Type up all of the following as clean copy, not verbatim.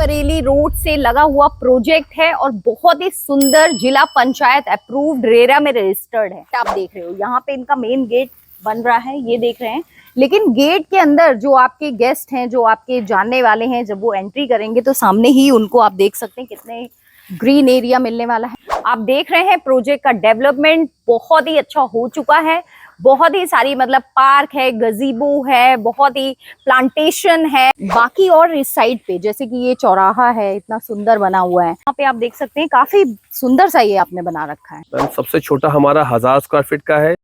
Raebareli road से लगा हुआ प्रोजेक्ट है और बहुत ही सुंदर, जिला पंचायत अप्रूव्ड, रेरा में रजिस्टर्ड है। आप देख रहे हो यहाँ पे इनका मेन गेट बन रहा है, ये देख रहे हैं। लेकिन गेट के अंदर जो आपके गेस्ट हैं, जो आपके जानने वाले हैं, जब वो एंट्री करेंगे तो सामने ही उनको आप देख सकते हैं कितने ग्रीन एरिया मिलने वाला है। आप देख रहे हैं प्रोजेक्ट का डेवलपमेंट बहुत ही अच्छा हो चुका है। बहुत ही सारी मतलब पार्क है, गजीबो है, बहुत ही प्लांटेशन है। बाकी और इस साइड पे जैसे कि ये चौराहा है, इतना सुंदर बना हुआ है। यहाँ पे आप देख सकते हैं काफी सुंदर सा ये आपने बना रखा है। सबसे छोटा हमारा 1000 स्क्वायर फीट का है।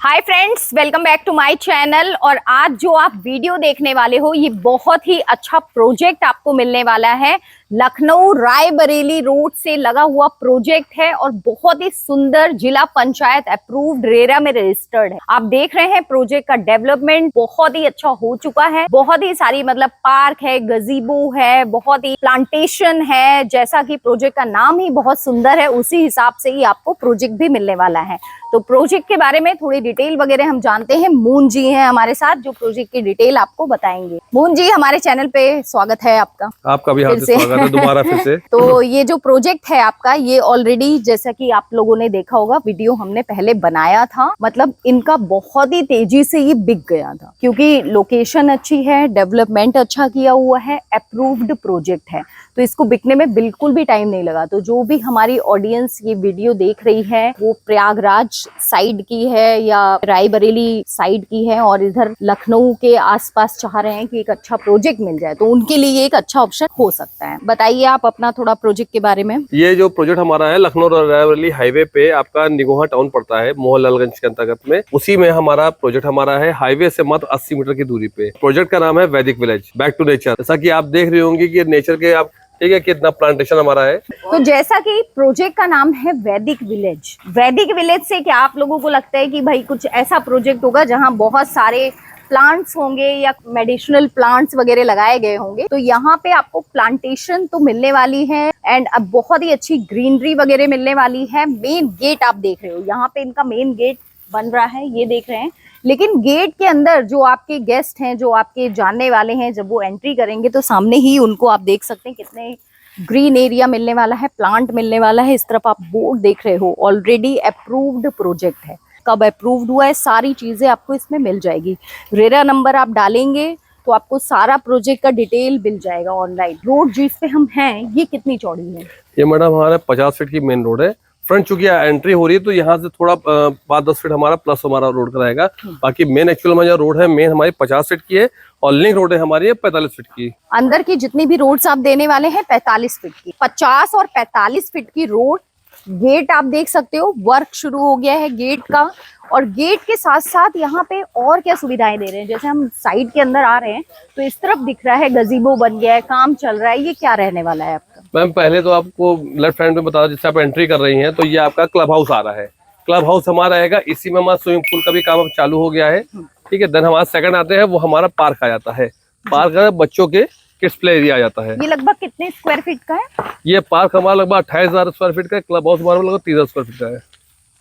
Hi friends, welcome back to my channel. और आज जो आप वीडियो देखने वाले हो, ये बहुत ही अच्छा प्रोजेक्ट आपको मिलने वाला है। लखनऊ रायबरेली रोड से लगा हुआ प्रोजेक्ट है और बहुत ही सुंदर, जिला पंचायत अप्रूव्ड, रेरा में रजिस्टर्ड है। आप देख रहे हैं प्रोजेक्ट का डेवलपमेंट बहुत ही अच्छा हो चुका है। बहुत ही सारी मतलब पार्क है, गजीबो है, बहुत ही प्लांटेशन है। जैसा कि प्रोजेक्ट का नाम ही बहुत सुंदर है, उसी हिसाब से ही आपको प्रोजेक्ट भी मिलने वाला है। तो प्रोजेक्ट के बारे में थोड़ी डिटेल वगैरह हम जानते हैं। मून जी हैं हमारे साथ, जो प्रोजेक्ट की डिटेल आपको बताएंगे। मून जी, हमारे चैनल पे स्वागत है आपका। आपका भी हार्दिक स्वागत है दोबारा फिर से। तो ये जो प्रोजेक्ट है आपका, ये ऑलरेडी जैसा कि आप लोगों ने देखा होगा, वीडियो हमने पहले बनाया था। मतलब इनका बहुत ही तेजी से ये बिक गया था, क्योंकि लोकेशन अच्छी है, डेवलपमेंट अच्छा किया हुआ है, अप्रूव्ड प्रोजेक्ट है। तो इसको बिकने में बिल्कुल भी टाइम नहीं लगा। तो जो भी हमारी ऑडियंस ये वीडियो देख रही है, वो प्रयागराज साइड की है या रायबरेली साइड की है और इधर लखनऊ के आसपास चाह रहे हैं कि एक अच्छा प्रोजेक्ट मिल जाए, तो उनके लिए ये एक अच्छा ऑप्शन हो सकता है। बताइए आप अपना थोड़ा प्रोजेक्ट के बारे में। ये जो प्रोजेक्ट हमारा है, लखनऊ रायबरेली हाईवे पे आपका निगोहा टाउन पड़ता है, मोहनलालगंज के अंतर्गत में। उसी में हमारा प्रोजेक्ट हमारा है, हाईवे से मात्र 80 मीटर की दूरी पे। प्रोजेक्ट का नाम है वैदिक विलेज, बैक टू नेचर। जैसा कि आप देख रहे होंगे कि नेचर के आप ठीक है कितना प्लांटेशन हमारा है। तो जैसा कि प्रोजेक्ट का नाम है वैदिक विलेज, वैदिक विलेज से क्या आप लोगों को लगता है कि भाई कुछ ऐसा प्रोजेक्ट होगा जहां बहुत सारे प्लांट्स होंगे या मेडिसिनल प्लांट्स वगैरह लगाए गए होंगे? तो यहाँ पे आपको प्लांटेशन तो मिलने वाली है एंड अब बहुत ही अच्छी ग्रीनरी वगैरह मिलने वाली है। मेन गेट आप देख रहे हो, यहाँ पे इनका मेन गेट बन रहा है, ये देख रहे हैं। लेकिन गेट के अंदर जो आपके गेस्ट हैं, जो आपके जानने वाले हैं, जब वो एंट्री करेंगे तो सामने ही उनको आप देख सकते हैं कितने ग्रीन एरिया मिलने वाला है, प्लांट मिलने वाला है। इस तरफ आप बोर्ड देख रहे हो, ऑलरेडी अप्रूव्ड प्रोजेक्ट है। कब अप्रूव्ड हुआ है, सारी चीजें आपको इसमें मिल जाएगी। रेरा नंबर आप डालेंगे तो आपको सारा प्रोजेक्ट का डिटेल मिल जाएगा ऑनलाइन। रोड जिस पे हम हैं, ये कितनी चौड़ी है? ये मैडम हमारा 50 फीट की मेन रोड है। फ्रंट चूंकि एंट्री हो रही है तो यहाँ से थोड़ा 5-10 फीट हमारा प्लस हमारा रोड का रहेगा। बाकी मेन एक्चुअल में जो रोड है, मेन हमारी 50 फीट की है और लिंक रोड है हमारी 45 फीट की। अंदर की जितनी भी रोड्स आप देने वाले हैं 45 फीट की, 50 और 45 फीट की रोड। गेट आप देख सकते हो, वर्क शुरू हो गया है गेट का। और गेट के साथ साथ यहाँ पे और क्या सुविधाएं दे रहे हैं? जैसे हम साइड के अंदर आ रहे हैं तो इस तरफ दिख रहा है गजीबो बन गया है, काम चल रहा है। ये क्या रहने वाला है आपका? मैम पहले तो आपको लेफ्ट हैंड में बता, जिससे आप एंट्री कर रही हैं, तो ये आपका क्लब हाउस आ रहा है। क्लब हाउस हमारा रहेगा, इसी में हमारा स्विमिंग पूल का भी काम अब चालू हो गया है। ठीक है, देन हमारा सेकंड आते हैं, वो हमारा पार्क आ जाता है। पार्क है बच्चों के किड्स प्ले एरिया आ जाता है। ये लगभग कितने स्क्वायर फीट का है? ये पार्क हमारा लगभग 28,000 स्क्वायर फीट का है। क्लब हाउस हमारा लगभग 30,000 स्क्वायर फीट का है।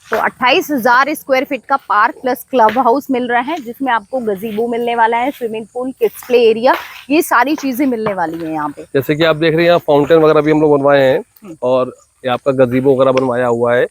तो 28,000 स्क्वायर फीट का पार्क प्लस क्लब हाउस मिल रहा है, जिसमें आपको गजीबो मिलने वाला है, swimming pool, kids play area, ये सारी चीजें मिलने वाली हैं यहाँ पे। जैसे कि आप देख रहे हैं, यहाँ फाउंटेन वगैरह भी हम लोग बनवाए हैं और ये आपका गजीबो वगैरह बनवाया हुआ है।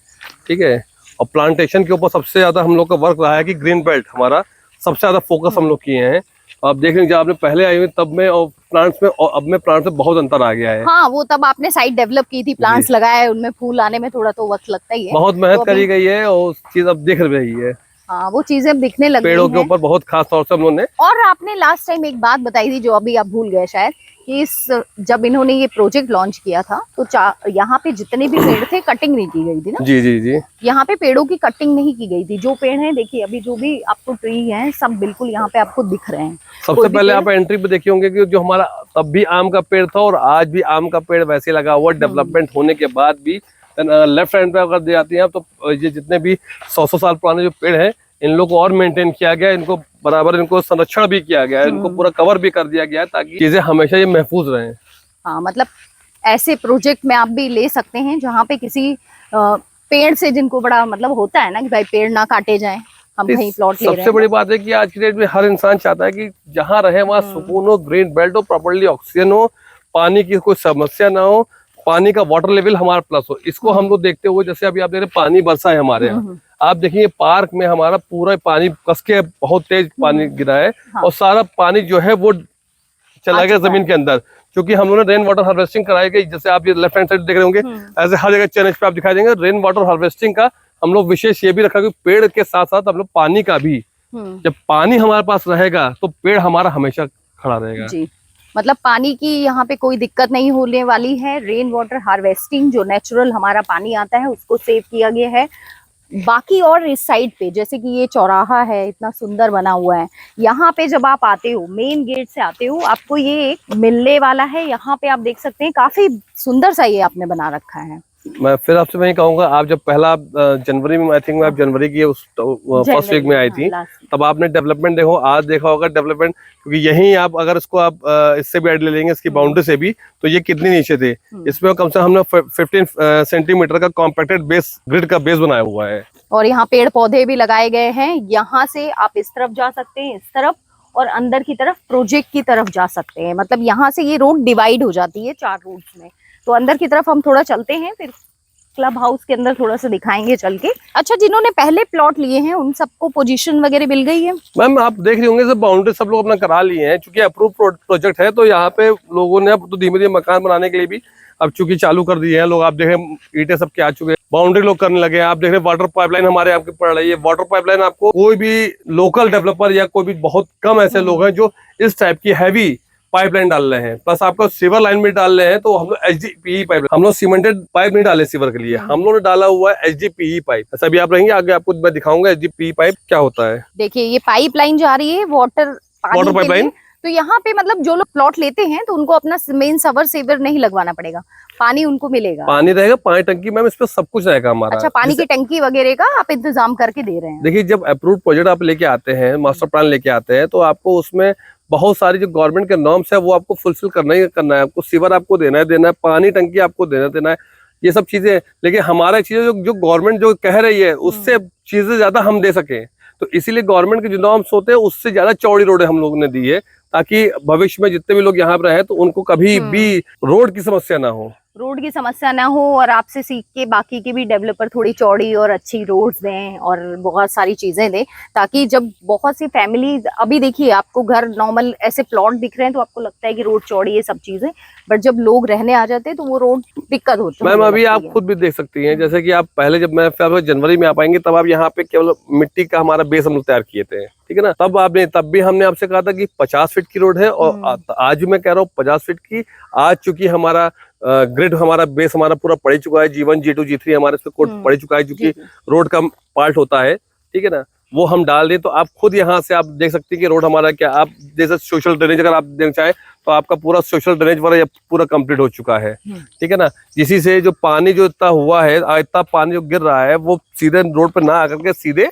ठीक है, और प्लांटेशन के ऊपर सबसे ज्यादा हम लोग का वर्क रहा है कि ग्रीन बेल्ट हमारा सबसे ज्यादा फोकस हम लोग किए हैं। आप देख रहे हैं, जब आपने पहले आई हुई तब में और प्लांट्स में और अब में प्लांट्स में बहुत अंतर आ गया है। हाँ, वो तब आपने साइट डेवलप की थी, प्लांट्स लगाए, उनमें फूल आने में थोड़ा तो वक्त लगता ही है। बहुत मेहनत करी गई है और चीज अब दिख रही है। हाँ, वो चीजें अब दिखने लग गई पेड़ों के ऊपर बहुत खास तौर से हम लोगों ने। और आपने लास्ट टाइम एक बात बताई थी जो अभी आप भूल गए शायद, कि जब इन्होंने ये प्रोजेक्ट लॉन्च किया था तो यहाँ पे जितने भी पेड़ थे, कटिंग नहीं की गई थी ना? जी जी जी, यहाँ पे पेड़ों की कटिंग नहीं की गई थी। जो पेड़ हैं, देखिए अभी जो भी आपको ट्री हैं, सब बिल्कुल यहाँ पे आपको दिख रहे हैं। सबसे पहले आप एंट्री पे देखे होंगे कि जो हमारा तब भी आम का पेड़ था और आज भी आम का पेड़ वैसे लगा हुआ, डेवलपमेंट होने के बाद भी। लेफ्ट हैंड पे अगर जाती हैं तो ये जितने भी 100 साल पुराने जो पेड़ हैं, इन लोग को और मेंटेन किया गया, इनको बराबर इनको संरक्षण भी किया गया है, इनको पूरा कवर भी कर दिया गया है ताकि चीजें हमेशा ये महफूज रहें। हाँ, मतलब ऐसे प्रोजेक्ट में आप भी ले सकते हैं जहाँ पे किसी पेड़ से, जिनको बड़ा मतलब होता है ना कि भाई पेड़ ना काटे जाएं, हम कहीं प्लॉट ले रहे हैं। सबसे बड़ी बात है कि आज की डेट में हर इंसान चाहता है कि जहाँ रहे वहाँ सुकून हो, ग्रीन बेल्ट हो, प्रॉपर्ली ऑक्सीजन हो, पानी की कोई समस्या ना हो, पानी का वाटर लेवल हमारा प्लस हो। इसको हम लोग देखते हुए, जैसे अभी आप देख रहे हैं पानी बरसा है हमारे यहाँ, आप देखिए पार्क में हमारा पूरा पानी कस के बहुत तेज पानी गिरा है और सारा पानी जो है वो चला गया जमीन के अंदर, क्योंकि हम लोगों ने रेन वाटर हार्वेस्टिंग कराई गई। जैसे आप ये लेफ्ट हैंड साइड देख रहे होंगे, ऐसे हर जगह चैनल पे आप दिखाई देंगे रेन वाटर हार्वेस्टिंग का हम लोग विशेष ये भी रखा कि पेड़ के साथ साथ हम लोग पानी का भी, जब पानी हमारे पास रहेगा तो पेड़ हमारा हमेशा खड़ा रहेगा जी। मतलब पानी की यहाँ पे कोई दिक्कत नहीं होने वाली है। रेन वाटर हार्वेस्टिंग, जो नेचुरल हमारा पानी आता है उसको सेव किया गया है। बाकी और इस साइड पे जैसे कि ये चौराहा है, इतना सुंदर बना हुआ है, यहाँ पे जब आप आते हो, मेन गेट से आते हो, आपको ये एक मिलने वाला है। यहाँ पे आप देख सकते हैं काफी सुंदर सा ये आपने बना रखा है। मैं फिर आपसे वही कहूंगा, आप जब पहला जनवरी में, आई थिंक आप जनवरी की उस फर्स्ट वीक में आई थी, तब आपने डेवलपमेंट देखो, आज देखा होगा डेवलपमेंट, क्योंकि यहीं आप अगर इसको आप इससे भी ऐड ले लेंगे, इसकी बाउंड्री से भी, तो ये कितनी नीचे थे। इसमें कम से कम हमने 15 सेंटीमीटर का कॉम्पैक्टेड बेस, ग्रिड का बेस बनाया हुआ है। और यहाँ पेड़ पौधे भी लगाए गए हैं। यहाँ से आप इस तरफ जा सकते हैं, इस तरफ, और अंदर की तरफ प्रोजेक्ट की तरफ जा सकते हैं। मतलब यहाँ से ये रोड डिवाइड हो जाती है 4 रोड्स में। तो अंदर की तरफ हम थोड़ा चलते हैं, फिर क्लब हाउस के अंदर थोड़ा सा दिखाएंगे चल के। अच्छा, जिन्होंने पहले प्लॉट लिए हैं उन सबको पोजीशन वगैरह मिल गई है? मैम आप देख रही होंगे सब बाउंड्री सब लोग अपना करा लिए हैं, क्योंकि अप्रूव प्रोजेक्ट है। तो यहाँ पे लोगों ने अब तो धीमे धीमे मकान बनाने के लिए भी अब चूंकि चालू कर दिए हैं लोग। आप देखें ईंटें सबके आ चुके हैं, बाउंड्री लोग करने लगे हैं। आप देख रहे हैं वाटर पाइपलाइन हमारे आपके पड़ रही है। वाटर पाइपलाइन आपको कोई भी लोकल डेवलपर या कोई भी बहुत कम ऐसे लोग हैं जो इस टाइप की हैवी पाइपलाइन डाल रहे हैं। प्लस आपका सीवर लाइन भी डाल रहे हैं। तो हम लोग HDPE पाइप, हम लोग सीमेंटेड पाइप नहीं डाले सीवर के लिए, हम लोगों ने डाला हुआ है HDPE पाइप। ऐसा भी आप रहेंगे, आगे आपको मैं दिखाऊंगा HDPE पाइप क्या होता है। देखिए ये पाइपलाइन जा रही है वाटर पाइपलाइन। तो यहाँ पे मतलब जो लोग प्लॉट लेते हैं तो उनको अपना मेन सवर सेवर नहीं लगवाना पड़ेगा, पानी उनको मिलेगा, पानी रहेगा, पानी टंकी मैम इस पे सब कुछ रहेगा हमारा। अच्छा, पानी की टंकी वगैरह का आप इंतजाम करके दे रहे हैं? देखिए जब अप्रूव प्रोजेक्ट आप लेके आते हैं, मास्टर प्लान लेके आते हैं, तो आपको उसमें बहुत सारी जो गवर्नमेंट के नॉर्म्स है वो आपको फुलफिल करना ही करना है। आपको सीवर आपको देना है, पानी टंकी आपको देना है, ये सब चीजें। लेकिन हमारा चीजें जो गवर्नमेंट जो कह रही है उससे चीजें ज्यादा हम दे सकें, तो इसीलिए गवर्नमेंट के जो नॉर्म्स होते हैं उससे ज्यादा चौड़ी रोड हम लोगों ने दी है, ताकि भविष्य में जितने भी लोग यहाँ पर रहे तो उनको कभी भी रोड की समस्या ना हो, रोड की समस्या ना हो। और आपसे सीख के बाकी के भी डेवलपर थोड़ी चौड़ी और अच्छी रोड्स दें और बहुत सारी चीजें दें, ताकि जब बहुत सी फैमिली, अभी देखिए आपको घर नॉर्मल ऐसे प्लॉट दिख रहे हैं तो आपको लगता है कि रोड चौड़ी है सब चीजें, बट जब लोग रहने आ जाते हैं तो वो रोड दिक्कत होती है। मैम अभी आप खुद भी देख सकती हैं, जैसे कि आप पहले जब मैं जनवरी में आ पाएंगे तब आप यहाँ पे केवल मिट्टी का हमारा बेस हम लोग तैयार किए थे, ठीक है ना। तब भी हमने आपसे कहा था कि 50 फीट की रोड है, और आज भी मैं कह रहा हूँ 50 फीट की। आज चूंकि हमारा ग्रिड, हमारा बेस हमारा पूरा पड़ चुका है, G1 G2 G3 हमारे इस पे कोड पड़ चुका है, जो कि रोड का पार्ट होता है, ठीक है ना, वो हम डाल दें। तो आप खुद यहाँ से आप देख सकते हैं कि रोड हमारा क्या, आप जैसे सोशल ड्रेनेज अगर आप देखना चाहें तो आपका पूरा सोशल ड्रेनेज वाला पूरा कंप्लीट हो चुका है, ठीक है ना। इसी से जो पानी जो इतना हुआ है, इतना पानी जो गिर रहा है वो सीधे रोड पे ना आकर के सीधे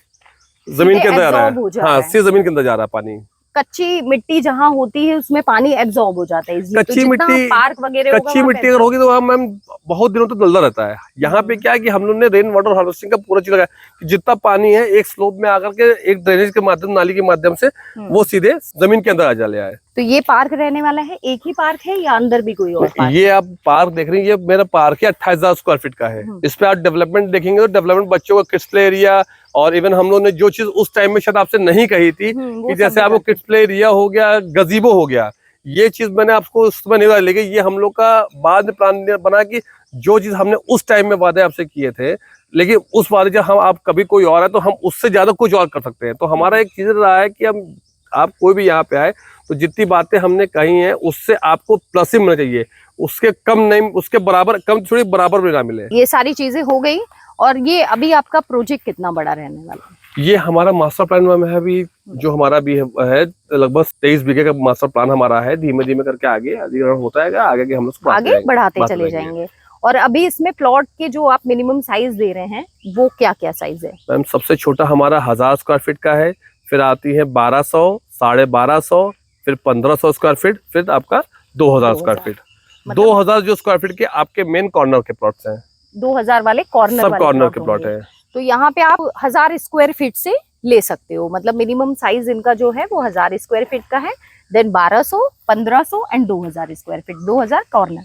जमीन के अंदर आ रहा है। हाँ, सीधे जमीन के अंदर जा रहा है पानी। कच्ची मिट्टी जहाँ होती है उसमें पानी एब्जॉर्ब हो जाता है। कच्ची मिट्टी, पार्क वगैरह, कच्ची मिट्टी अगर होगी तो वहाँ मैम बहुत दिनों तक दलदल रहता है। यहाँ पे क्या है कि हम लोगों ने रेन वाटर हार्वेस्टिंग का पूरा चीज लगाया कि जितना पानी है एक स्लोप में आकर के एक ड्रेनेज के माध्यम, नाली के माध्यम से वो सीधे जमीन के अंदर आ जा लिया है। तो ये पार्क रहने वाला है, एक ही पार्क है या अंदर भी कोई और पार्क? ये आप पार्क देख रही हैं, ये मेरा पार्क है 28,000 स्क्वायर फीट का है। इस पे आप डेवलपमेंट देखेंगे तो डेवलपमेंट बच्चों का किड्स प्ले एरिया, और इवन हम लोगों ने जो चीज उस टाइम में शायद आपसे नहीं कही थी कि जैसे आपको किड्स प्ले एरिया हो गया, गजीबो हो गया, ये चीज मैंने आपको उस समय नहीं बताई। लेकिन ये हम लोग का बाद में प्लान बना कि जो चीज हमने उस टाइम में वादे आपसे किए थे, लेकिन उस वादे जब हम आप कभी कोई और है तो हम उससे ज्यादा कुछ और कर सकते हैं। तो हमारा एक चीज रहा है कि हम, आप कोई भी यहाँ पे आए तो जितनी बातें हमने कही हैं उससे आपको प्लस ही मिलना चाहिए, उसके कम नहीं, उसके बराबर, कम थोड़ी बराबर भी ना मिले। ये सारी चीजें हो गई। और ये अभी आपका प्रोजेक्ट कितना बड़ा रहने वाला है? ये हमारा मास्टर प्लान में है अभी, जो हमारा भी है लगभग 23 बीघे का मास्टर प्लान हमारा है। धीमे धीमे करके आगे अधिग्रहण होता है, आगे के हम लोग आगे बढ़ाते चले जाएंगे। और अभी इसमें प्लॉट के जो आप मिनिमम साइज दे रहे हैं वो क्या क्या साइज है? मैम सबसे छोटा हमारा 1000 स्क्वायर फीट का है, फिर आती है 1200, 1250, फिर 1500 स्क्वायर फीट, फिर आपका 2000 स्क्वायर फीट। 2000 जो स्क्वायर फीट के आपके मेन कॉर्नर के प्लॉट्स हैं, 2000 वाले कॉर्नर, सब कॉर्नर के प्लॉट है। तो यहाँ पे आप 1000 स्क्वायर फीट से ले सकते हो। मतलब मिनिमम साइज इनका जो है वो 1000 स्क्वायर फीट का है, then 1200, 1500 and 2000 square feet. 2000 corner,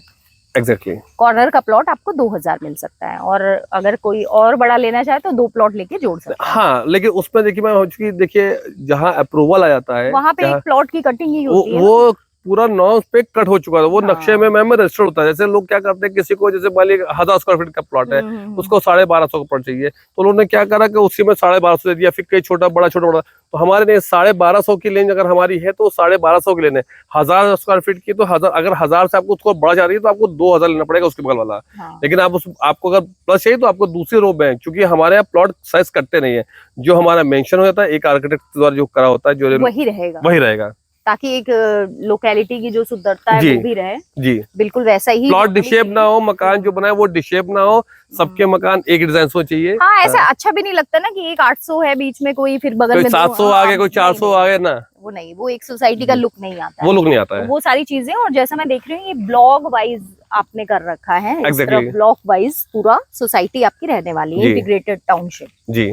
exactly. Corner का प्लॉट आपको 2000 मिल सकता है। और अगर कोई और बड़ा लेना चाहे तो 2 प्लॉट लेके जोड़ सकते हैं। हाँ, लेकिन उसमें देखिए मैं हो चुकी, देखिए जहाँ अप्रूवल आ जाता है वहाँ पे जहाँ- एक प्लॉट की कटिंग ही होती है ना। वो पूरा नॉर्म्स पे कट हो चुका था, वो हाँ। नक्शे में मैम रजिस्टर्ड होता है। जैसे लोग क्या करते हैं, किसी को जैसे मान लीजिए 1000 स्क्वायर फीट का प्लॉट है, उसको 1250 का प्लॉट चाहिए, तो उन्होंने क्या करा कि उसी में 1250 दे दिया, फिर कई छोटा बड़ा छोटा बड़ा। तो हमारे लिए 1250 की रेंज अगर हमारी है तो 1250 की लेने, 1000 स्क्वायर फीट की तो 1000, अगर 1000 से आपको उसको बड़ा जा रही है तो आपको 2000 लेना पड़ेगा उसके बगल वाला। हाँ। लेकिन आपको अगर प्लस चाहिए तो आपको दूसरी रो में, क्योंकि हमारे यहाँ प्लॉट साइज कटते नहीं है, जो हमारा मेंशन हो जाता है एक आर्किटेक्ट द्वारा जो करा होता है, जो वही रहेगा, ताकि एक लोकेलिटी की जो सुंदरता है जी, वो भी रहे। जी, बिल्कुल वैसा ही प्लॉट डिशेप ना हो, मकान जो बनाए वो डिशेप ना हो, सबके मकान एक डिजाइन से चाहिए। हाँ, ऐसा अच्छा भी नहीं लगता ना कि एक 800 है बीच में, कोई फिर बगल कोई में 700 आ गए, कोई 400 आ गए ना, वो नहीं, वो एक सोसाइटी का लुक नहीं आता वो है। लुक नहीं आता है। वो सारी चीजें, और जैसा मैं देख रही हूँ ये ब्लॉक वाइज आपने कर रखा है, इस तरह Exactly. ब्लॉक वाइज पूरा सोसाइटी आपकी रहने वाली है, जी। Integrated township. जी,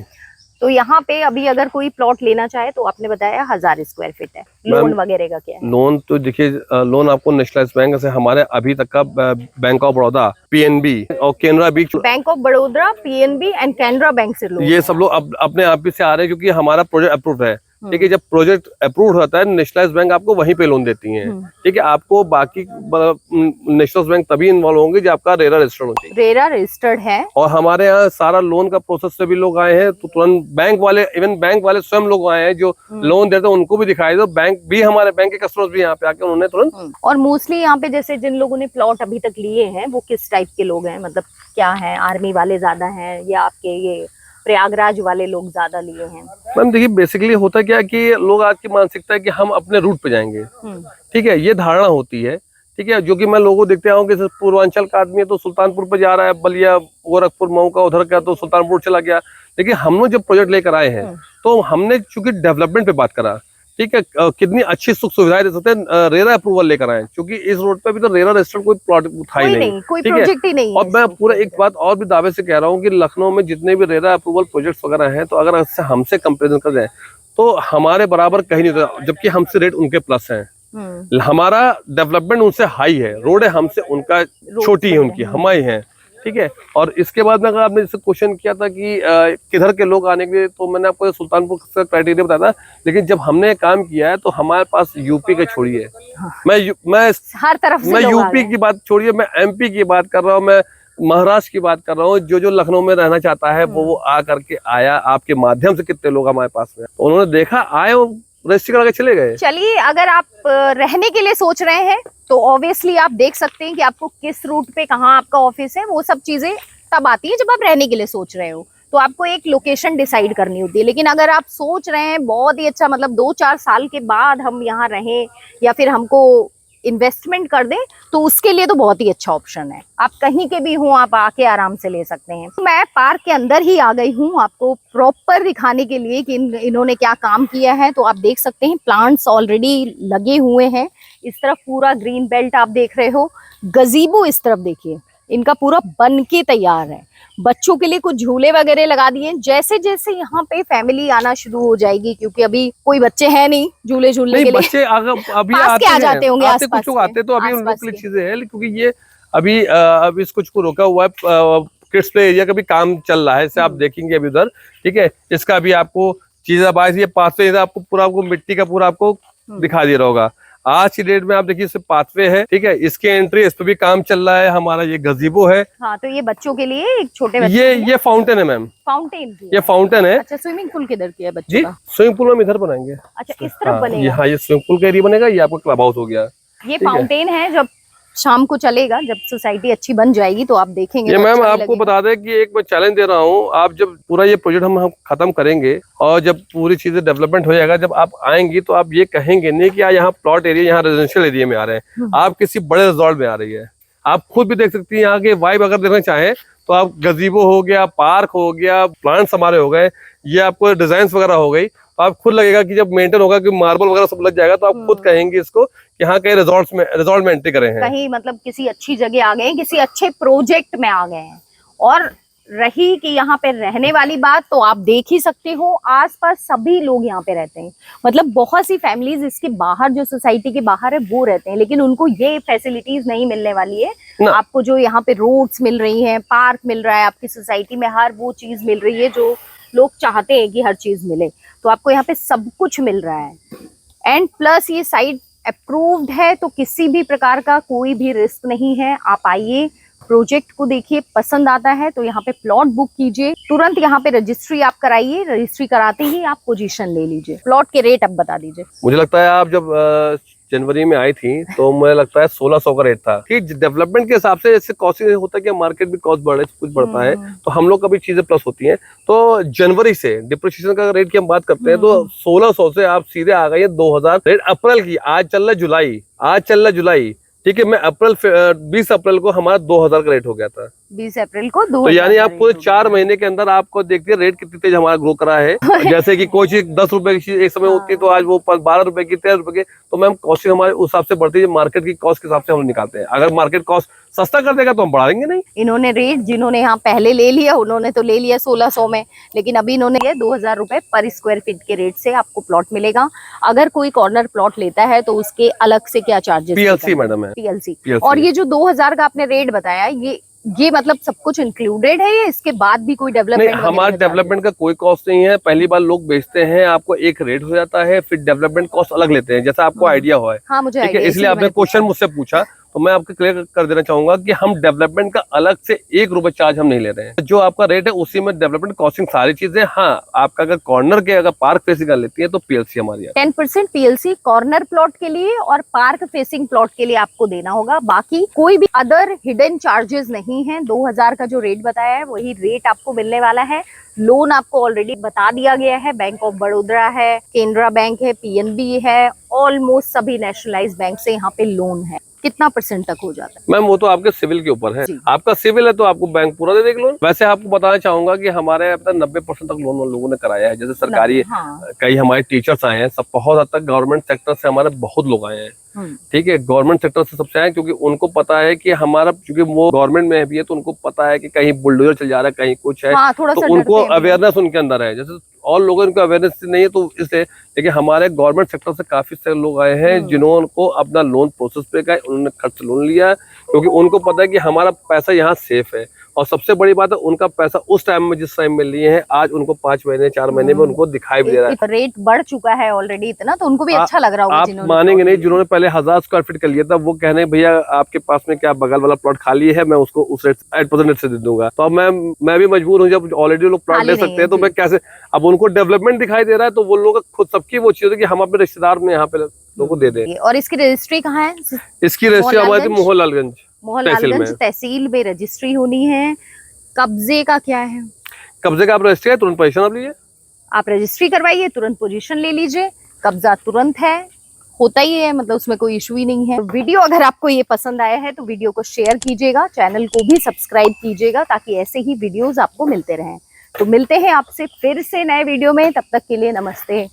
तो यहाँ पे अभी अगर कोई प्लॉट लेना चाहे तो आपने बताया 1000 स्क्वायर फीट है, लोन वगैरह का क्या है? लोन तो देखिए, लोन आपको नेशनलाइज बैंक से, हमारे अभी तक का बैंक ऑफ बड़ौदा, पीएनबी और Canara bank, bank of Baroda, PNB and Canara bank से लोन ये सब लोग अपने आप ही से आ रहे हैं, क्योंकि हमारा प्रोजेक्ट अप्रूव है। ठीक है, जब प्रोजेक्ट अप्रूव होता है नेशनलाइज बैंक आपको वहीं पे लोन देती है। ठीक है, आपको बाकी नेशनलाइज बैंक तभी इन्वॉल्व होंगे जब आपका रेरा रजिस्टर्ड हो जाए। रेरा रजिस्टर्ड है। और हमारे यहाँ सारा लोन का प्रोसेस से भी लोग आए हैं, तो तुरंत बैंक वाले, इवन बैंक वाले स्वयं लोग आए हैं जो लोन देते हैं, उनको भी दिखाई दो, बैंक भी, हमारे बैंक के कस्टमर्स भी यहाँ पे आके उन्होंने तुरंत। और मोस्टली यहाँ पे जैसे जिन लोगों ने प्लॉट अभी तक लिए हैं वो किस टाइप के लोग हैं? मतलब क्या है, आर्मी वाले ज्यादा हैं या आपके ये प्रयागराज वाले लोग ज्यादा लिए हैं? मैम देखिए, बेसिकली होता क्या है कि लोग आज की मानसिकता है कि हम अपने रूट पे जाएंगे। ठीक है, ये धारणा होती है। ठीक है, जो कि मैं लोगों को देखते आऊँ कि पूर्वांचल का आदमी है तो सुल्तानपुर पे जा रहा है, बलिया, गोरखपुर, मऊ का उधर का तो सुल्तानपुर चला गया। लेकिन हम लोग जब प्रोजेक्ट लेकर आए हैं तो हमने चूंकि डेवलपमेंट पे बात करा, ठीक है, कितनी अच्छी सुख सुविधाएं दे सकते हैं, रेरा अप्रूवल लेकर आए, क्योंकि इस रोड पे अभी तो रेरा रजिस्टर्ड कोई प्लॉट था ही नहीं, कोई ठीक प्रोजेक्ट ही नहीं है। और मैं पूरा एक बात और भी दावे से कह रहा हूँ कि लखनऊ में जितने भी रेरा अप्रूवल प्रोजेक्ट्स वगैरह हैं, तो अगर हमसे कंपेरिजन कर जाए तो हमारे बराबर कहीं नहीं होता, जबकि हमसे रेट उनके प्लस है। हमारा डेवलपमेंट उनसे हाई है, रोड है हमसे, उनका छोटी है, उनकी हमारी है। ठीक है, और इसके बाद में अगर आपने जैसे क्वेश्चन किया था कि किधर के लोग आने के लिए, तो मैंने आपको सुल्तानपुर का क्राइटेरिया बताया था, लेकिन जब हमने काम किया है तो हमारे पास यूपी के छोड़िए, मैं हर तरफ से मैं लोग आ यूपी गए। की बात छोड़िए, मैं एमपी की बात कर रहा हूँ, मैं महाराष्ट्र की बात कर रहा हूँ। जो लखनऊ में रहना चाहता है वो आ करके आया, आपके माध्यम से कितने लोग हमारे पास में, तो उन्होंने देखा, आए, रजिस्ट्री करा के चले गए। चलिए, अगर आप रहने के लिए सोच रहे हैं तो ऑब्वियसली आप देख सकते हैं कि आपको किस रूट पे कहाँ आपका ऑफिस है। वो सब चीजें तब आती है जब आप रहने के लिए सोच रहे हो, तो आपको एक लोकेशन डिसाइड करनी होती है। लेकिन अगर आप सोच रहे हैं बहुत ही अच्छा, मतलब 2-4 साल के बाद हम यहाँ रहें या फिर हमको इन्वेस्टमेंट कर दें, तो उसके लिए तो बहुत ही अच्छा ऑप्शन है। आप कहीं के भी हो, आप आके आराम से ले सकते हैं। मैं पार्क के अंदर ही आ गई हूँ आपको प्रॉपर दिखाने के लिए कि इन्होंने क्या काम किया है। तो आप देख सकते हैं प्लांट्स ऑलरेडी लगे हुए हैं। इस तरफ पूरा ग्रीन बेल्ट आप देख रहे हो, गजीबो इस तरफ देखिए, इनका पूरा बन के तैयार है। बच्चों के लिए कुछ झूले वगैरह लगा दिए। जैसे जैसे यहाँ पे फैमिली आना शुरू हो जाएगी, क्योंकि अभी कोई बच्चे हैं नहीं झूले झूलने के लिए, बच्चे अभी पास के आ जाते होंगे, आते आसपास कुछ लोग आते, तो अभी उन लोग आसपास के लिए के। चीजें हैं, क्योंकि ये अभी इसको कुछ को रोका हुआ है, किड्स प्ले एरिया का भी काम चल रहा है, इसे आप देखेंगे अभी उधर। ठीक है, इसका भी आपको चीज ये पाथवे आपको पूरा, आपको मिट्टी का पूरा आपको दिखा दे रहा होगा। आज की डेट में आप देखिए सिर्फ पाथवे है। ठीक है, इसके एंट्री, इस पे भी काम चल रहा है हमारा। ये गजीबो है। हाँ, तो ये बच्चों के लिए, एक छोटे बच्चे ये फाउंटेन है मैम, फाउंटेन ये फाउंटेन है। अच्छा, स्विमिंग पूल किधर किया है बच्चों जी, का? स्विमिंग पूल हम इधर बनाएंगे। अच्छा, इस तरफ बनेगा। यहाँ ये स्विमिंग पूल का एरिया बनेगा, ये आपका क्लब हाउस हो गया। ये फाउंटेन है, जब शाम को चलेगा, जब सोसाइटी अच्छी बन जाएगी तो आप देखेंगे। ये तो मैम अच्छा भी आपको लगेगा। बता दें कि एक मैं चैलेंज दे रहा हूँ, आप जब पूरा ये प्रोजेक्ट हम खत्म करेंगे और जब पूरी चीजें डेवलपमेंट हो जाएगा, जब आप आएंगी तो आप ये कहेंगे नहीं कि यहाँ प्लॉट एरिया, यहाँ रेजिडेंशियल एरिया में आ रहे हैं, आप किसी बड़े रिजॉर्ट में आ रही है। आप खुद भी देख सकती हैं यहाँ के वाइब अगर देखना चाहें तो आप गजीबो हो गया, पार्क हो गया, प्लांट्स हमारे हो गए, ये आपको डिजाइन वगैरह हो गई, तो आप खुद लगेगा कि जब मेंटेन होगा कि मार्बल वगैरह सब लग जाएगा, तो आप खुद कहेंगे इसको कि हाँ कहीं रिजॉर्ट में एंट्री करे हैं, कहीं मतलब किसी अच्छी जगह आ गए हैं, किसी अच्छे प्रोजेक्ट में आ गए हैं। और रही कि यहाँ पे रहने वाली बात, तो आप देख ही सकते हो आसपास सभी लोग यहाँ पे रहते हैं। मतलब बहुत सी फैमिलीज इसके बाहर, जो सोसाइटी के बाहर है, वो रहते हैं, लेकिन उनको ये फैसिलिटीज नहीं मिलने वाली है। ना। आपको जो यहाँ पे रोड्स मिल रही हैं, पार्क मिल रहा है, आपकी सोसाइटी में हर वो चीज मिल रही है जो लोग चाहते हैं कि हर चीज मिले, तो आपको यहाँ पे सब कुछ मिल रहा है। एंड प्लस ये साइट अप्रूव्ड है, तो किसी भी प्रकार का कोई भी रिस्क नहीं है। आप आइए, प्रोजेक्ट को देखिए, पसंद आता है तो यहाँ पे प्लॉट बुक कीजिए, तुरंत यहाँ पे रजिस्ट्री आप कराइए, रजिस्ट्री कराते ही आप पोजीशन ले लीजिए। प्लॉट के रेट अब बता दीजिए। मुझे लगता है आप जब जनवरी में आई थी तो मुझे लगता है 1600 का रेट था कि डेवलपमेंट के हिसाब से जैसे कॉस्टिंग होता है कि मार्केट भी कॉस्ट बढ़े, कुछ बढ़ता है, तो हम लोग का भी चीजें प्लस होती हैं। तो जनवरी से डिप्रिसिएशन का रेट की हम बात करते हैं तो 1600 से आप सीधे आ गए 2000 रेट अप्रैल की। आज चल रहा है जुलाई, ठीक है। मैं 20 अप्रैल को हमारा 2000 का रेट हो गया था। 20 अप्रैल को 2000। तो यानी आप पूरे 4 महीने के अंदर आपको देखिए रेट कितनी तेज हमारा ग्रो करा है। जैसे कि कोई चीज 10 रुपए की चीज एक समय होती है तो आज वो 12 रुपए की, 13 रुपए की। तो मैम कॉस्टिंग हमारे उस हिसाब से बढ़ती है, मार्केट की कॉस्ट के हिसाब से हम निकालते हैं। अगर मार्केट कॉस्ट सस्ता कर देगा तो हम बढ़ाएंगे नहीं। इन्होंने रेट, जिन्होंने यहाँ पहले ले लिया उन्होंने तो ले लिया 1600 में, लेकिन अभी इन्होंने ये 2000 रुपए पर स्क्वायर फीट के रेट से आपको प्लॉट मिलेगा। अगर कोई कॉर्नर प्लॉट लेता है तो उसके अलग से क्या चार्जेस? पीएलसी मैडम है, पीएलसी। PLC। और ये जो 2000 का आपने रेट बताया, ये मतलब सब कुछ इंक्लूडेड है या इसके बाद भी कोई डेवलपमेंट? नहीं, हमारे डेवलपमेंट का कोई कॉस्ट नहीं है। पहली बार लोग बेचते हैं, आपको एक रेट हो जाता है, फिर डेवलपमेंट कॉस्ट अलग लेते हैं, जैसा आपको आइडिया हुआ है। हाँ, मुझे ठीक है, इसलिए आपने क्वेश्चन मुझसे पूछा तो मैं आपको क्लियर कर देना चाहूंगा कि हम डेवलपमेंट का अलग से 1 रुपए चार्ज हम नहीं ले रहे हैं। जो आपका रेट है उसी में डेवलपमेंट कॉस्टिंग सारी चीजें। हाँ, आपका अगर कॉर्नर के अगर पार्क फेसिंग लेती है तो पीएलसी हमारी है। 10% पीएलसी कॉर्नर प्लॉट के लिए और पार्क फेसिंग प्लॉट के लिए आपको देना होगा। बाकी कोई भी अदर हिडन चार्जेस नहीं है। 2000 का जो रेट बताया है वही रेट आपको मिलने वाला है। लोन आपको ऑलरेडी बता दिया गया है, बैंक ऑफ बड़ौदा है, केनरा बैंक है, पीएनबी है, ऑलमोस्ट सभी नेशनलाइज्ड बैंक से यहाँ पे लोन है। कितना % तक हो जाता है? मैम वो तो आपके सिविल के ऊपर है। आपका सिविल है तो आपको बैंक पूरा दे देगा लोन। वैसे आपको बताना चाहूंगा कि हमारे यहाँ पे 90% तक लोन लोगों ने कराया है। जैसे सरकारी कई हमारे टीचर्स आए हैं, सब बहुत हद तक गवर्नमेंट सेक्टर से हमारे बहुत लोग आए हैं। ठीक है, गवर्नमेंट सेक्टर से सबसे आए क्योंकि उनको पता है कि हमारा, क्योंकि वो गवर्नमेंट में भी है तो उनको पता है कि कहीं बुलडोजर चल जा रहा है, कहीं कुछ है। तो उनको अवेयरनेस उनके अंदर है। जैसे और लोगों को अवेयरनेस नहीं है तो इसलिए, लेकिन हमारे गवर्नमेंट सेक्टर से काफी सारे लोग आए हैं जिन्होंने अपना लोन प्रोसेस पे गए, उन्होंने खर्च लोन लिया क्योंकि उनको पता है कि हमारा पैसा यहाँ सेफ है। और सबसे बड़ी बात है उनका पैसा उस टाइम में जिस टाइम में लिए हैं, आज उनको 5 महीने 4 महीने में उनको दिखाई भी दे रहा है। रेट बढ़ चुका है ऑलरेडी इतना, तो उनको भी अच्छा लग रहा होगा। आप मानेंगे नहीं, जिन्होंने पहले 1000 स्क्वायर फीट कर लिया था वो कहने भैया आपके पास में क्या बगल वाला प्लॉट खाली है, मैं उसको उस रेट 8% रेट से दे दूंगा। तो अब मैं भी मजबूर हूँ, जब ऑलरेडी लोग प्लॉट ले सकते हैं तो मैं कैसे, अब उनको डेवलपमेंट दिखाई दे रहा है तो वो लोग खुद सबकी वो चीज है कि हम अपने रिश्तेदार में यहाँ पे लोगों को दे दें। और इसकी रजिस्ट्री कहाँ है? इसकी रजिस्ट्री हमारी मोहनलालगंज तहसील में रजिस्ट्री होनी है। कब्जे का क्या है? कब्जे का आप रजिस्ट्री है, तुरंत पोजीशन आप लीजिए, आप रजिस्ट्री करवाइए, तुरंत पोजीशन ले लीजिए, कब्जा तुरंत है, होता ही है, मतलब उसमें कोई इशू ही नहीं है। वीडियो अगर आपको ये पसंद आया है तो वीडियो को शेयर कीजिएगा, चैनल को भी सब्सक्राइब कीजिएगा ताकि ऐसे ही वीडियोस आपको मिलते रहें। तो मिलते हैं आपसे फिर से नए वीडियो में, तब तक के लिए नमस्ते।